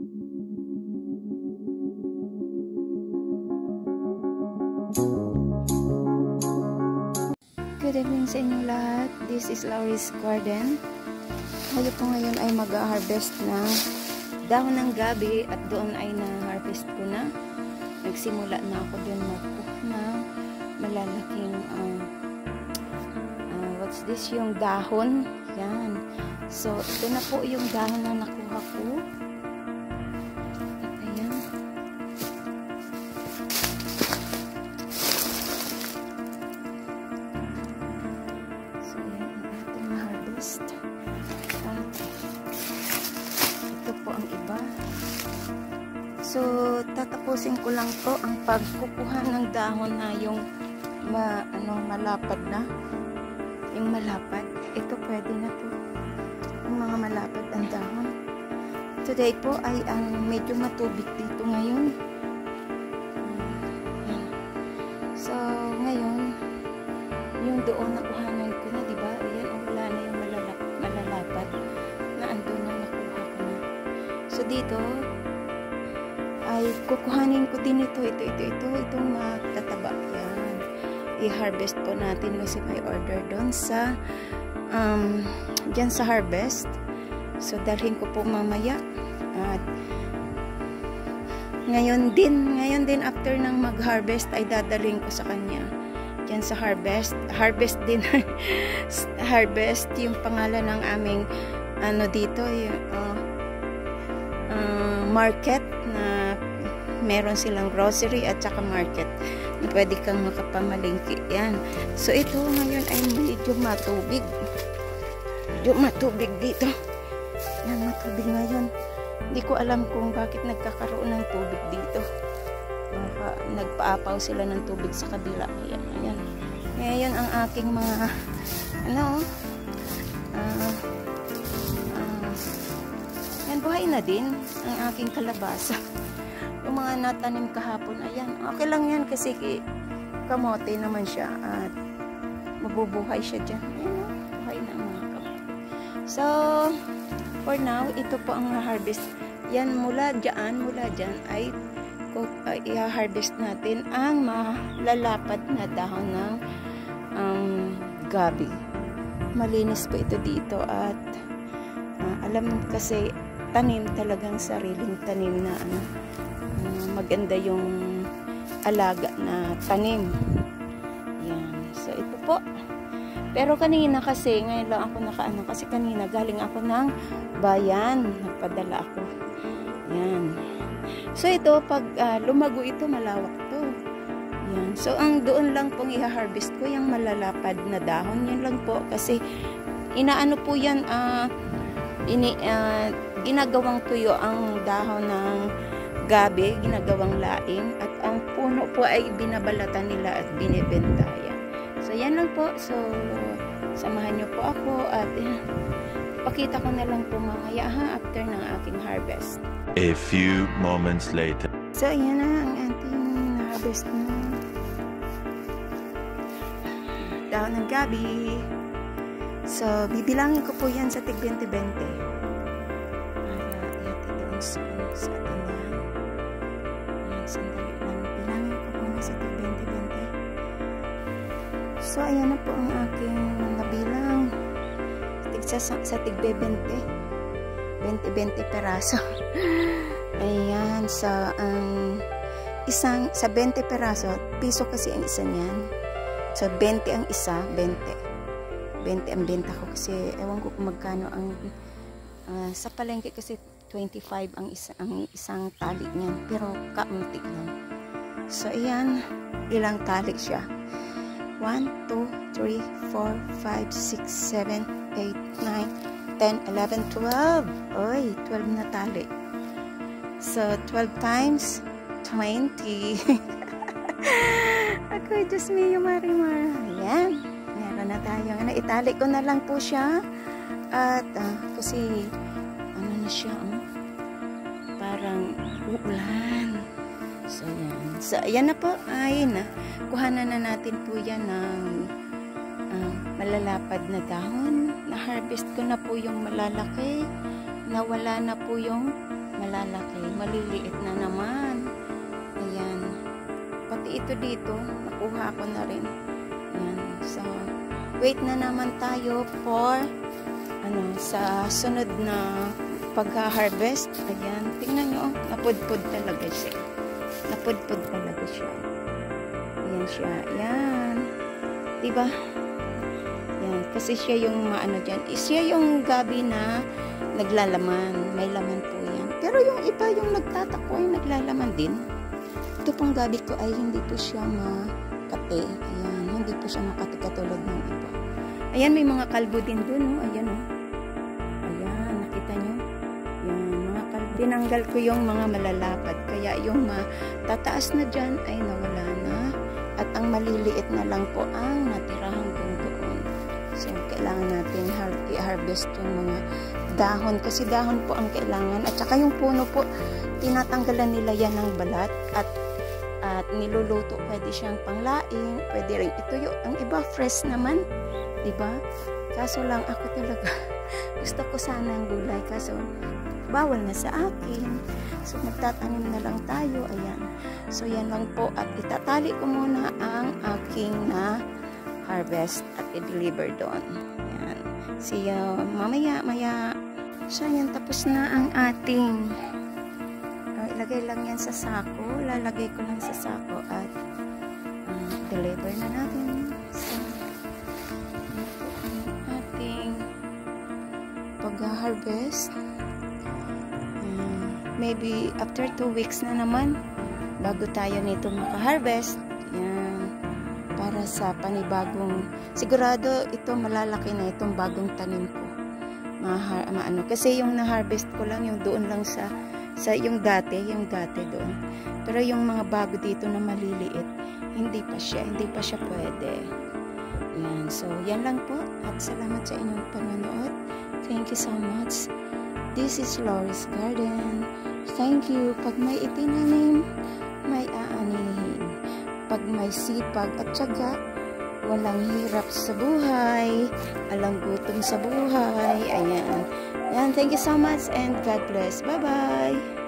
Good evening sa inyong lahat. This is Laurie's Garden. Tayo po ngayon ay mag-harvest na dahon ng gabi at doon ay na-harvest ko na. Nagsimula na ako doon magkuha na malalaking what's this, yung dahon. Yan. So, ito na po yung dahon na nakuha ko. So, tatapusin ko lang to ang pagkukuha ng dahon na yung malapad na. Yung malapad. Ito pwede na to. Yung mga malapad ang dahon. Today po ay medyo matubig dito ngayon. So, ngayon, yung doon nakuhanan ko na, diba? Ayan, wala na yung malalapad na andun na nakuha ko na. So, dito, ay kukuhanin ko din itong matataba. Yan. I-harvest po natin kasi may order doon sa dyan sa harvest. So, dalhin ko po mamaya. At ngayon din after ng mag-harvest ay dadalhin ko sa kanya. Dyan sa harvest. Harvest din. Harvest yung pangalan ng aming dito yung market na meron silang grocery at saka market na pwede kang makapamalingki. Yan. So, ito ngayon ay medyo matubig. Medyo matubig dito. Yan, matubig ngayon. Hindi ko alam kung bakit nagkakaroon ng tubig dito. Nagpaapaw sila ng tubig sa kabila. Ayan, ayan. Ngayon ang aking mga yan, buhay na din ang aking kalabasa. Yung mga natanim kahapon, ayan, okay lang yan kasi kamote naman siya at mabubuhay siya dyan. Ayan, buhay na mga kamote. So, for now, ito po ang harvest. Yan, mula dyan ay i-harvest natin ang malalapad na dahon ng gabi. Malinis po ito dito at alam kasi tanim, talagang sariling tanim na maganda yung alaga na tanim. Yan. So, ito po. Pero kanina kasi, ngayon lang ako kasi kanina galing ako ng bayan. Nagpadala ako. Yan. So, ito, pag lumago ito, malawak to. Yan. So, ang doon lang pong i-harvest ko, yung malalapad na dahon. Yan lang po. Kasi, inaano po yan, ginagawang tuyo ang dahon ng gabi, ginagawang laing, at ang puno po ay binabalatan nila at binibenta. Yan. So, yan lang po. So, samahan nyo po ako at ipakita ko na lang po mamaya after ng aking harvest. A few moments later. So, yan na ang ating harvest na dahon ng gabi. So, bibilangin ko po yan sa tig 20-20. Sa tindahan. Sandali lang. Bilangin ko muna sa tig 20-20. So, ayan na po ang aking nabilang. Sa tig 20. 20-20 peraso. Ayan. Sa 20 peraso, piso kasi ang isa niyan. So, 20 ang isa, 20. 20 ang benta ko kasi ewan ko kung magkano ang sa palengke kasi 25 ang isang tali niyan, pero kaunti lang. So, ayan, ilang tali siya? 1, 2, 3, 4, 5, 6, 7, 8, 9, 10, 11, 12. Oy, 12 na tali. So, 12 times 20. Ako, Diyos mio, Marimar. Ayan, meron na tayo. Itali ko na lang po siya. At, kasi, siya, parang uulan. So, yan. So, ayan na po. Ay, kuhanan na natin po yan ng malalapad na dahon. Na-harvest ko na po yung malalaki. Nawala na po yung lalaki, maliliit na naman. Ayan. Pati ito dito, nakuha ko na rin. Ayan. So, wait na naman tayo for sa sunod na pagha-harvest. Ayan. Tingnan nyo, napudpud talaga siya. Napudpud talaga siya. Ayan siya. Ayan. Diba? Ayan. Kasi siya yung dyan. Siya yung gabi na naglalaman. May laman po yan. Pero yung iba yung nagtatakbo ay naglalaman din. Ito pong gabi ko ay hindi po siya makate. Ayan. Hindi po siya makate katulad ng iba. Ayan. May mga kalbo din dun. Oh. Ayan. Oh. Ayan. Nakita nyo? Ayan. Mga kalbo. Tinanggal ko yung mga malalapad. Kaya yung tataas na dyan ay nawala na. At ang maliliit na lang po ang natira hanggang doon. So, kailangan natin i-harvest yung mga dahon. Kasi dahon po ang kailangan. At saka yung puno po, tinatanggalan nila yan ng balat. At niluluto. Pwede siyang panglaing. Pwede rin ituyo. Ang iba, fresh naman. Diba? Kaso lang ako talaga. Gusto ko sana ang gulay. Kaso, bawal na sa akin. So, magtatanim na lang tayo. Ayan. So, yan lang po. At itatali ko muna ang aking harvest at i-deliver doon. Ayan. See you mamaya. So, yan. Tapos na ang ating ilagay lang yan sa sako. Lalagay ko lang sa sako at deliver na natin. So, yan po ang ating pag-harvest. Maybe after 2 weeks na naman bago tayo nito maka-harvest. Yan. Para sa panibagong, sigurado ito malalaki na itong bagong tanim ko. Kasi yung na-harvest ko lang yung doon lang sa yung dati doon. Pero yung mga bago dito na maliliit, hindi pa siya pwede. Yan. So, yan lang po. At salamat sa inyong panonood. Thank you so much. This is Lori's Garden. Thank you. Pag may itinanim, may aanihin. Pag may sipag at tiyaga, walang hirap sa buhay, walang gutom sa buhay. Ayan. Yan. Thank you so much and God bless. Bye-bye.